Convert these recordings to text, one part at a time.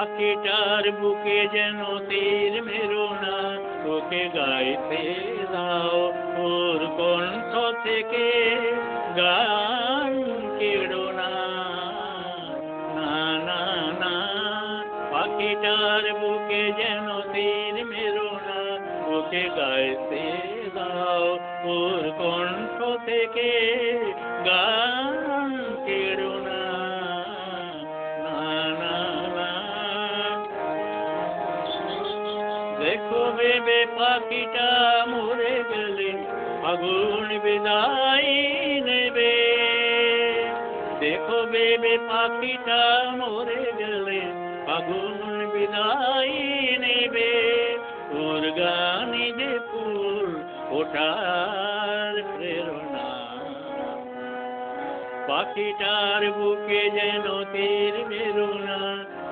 পাখিটার বুকে যেন তীর মেরো না, ওকে গাইতে দাও ওর কণ্ঠ থেকে গান কেড়ো না। না না না, পাখিটার বুকে যেন তীর মেরো না, ওকে গাইতে দাও ওর কণ্ঠ থেকে গান কেড়ো না। দেখো ভেবে পাখিটা মরে গেলে আগুন বিদায় নেবে। দেখো ভেবে পাখিটা মরে গেলে আগুন বিদায় নেবে। ওর গানে যে ফুল ওঠার প্রেরণা, পাখিটার বুকে যেন তীর মেরো না,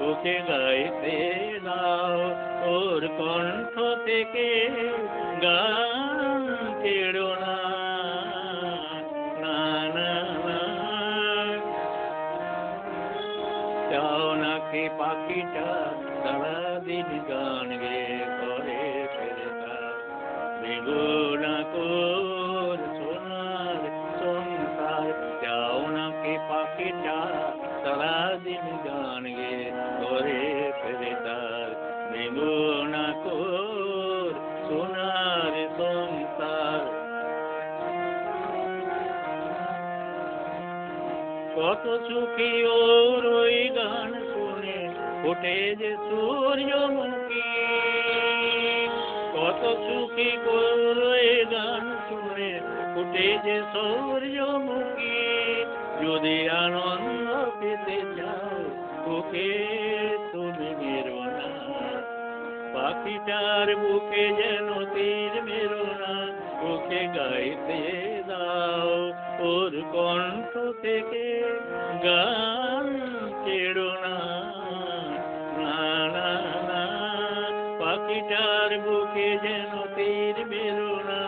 ওকে গাইতে দাও ওর কণ্ঠ থেকে গান কেড়ো না। না না না, চাও নাকি পাখিটা সারাদিন গান গেয়ে করে ফেরতা, বেগুনা কোর সোনার সংসার। চাও নাকি পাখিটা সারাদিন গান গেয়ে করে ফেরতার, বেগুনা কোর সোনার সংসার। কত সুখী ওর ওই গান শুনে ওঠে যে সূর্যমুখী। কত সুখী ওর ওই গান শুনে ওঠে যে সূর্যমুখী। যদি আনন্দ পেতে চাও ওকে তুমি মেরো না, পাখিটার বুকে যেন তীর মেরো না, ওকে গাইতে দাও ওর কণ্ঠ থেকে গান কেড়ো না। না না না, পাখিটার বুকে যেন তীর মেরো না,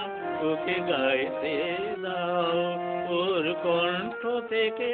ওকে গাইতে দাও ওর কণ্ঠ থেকে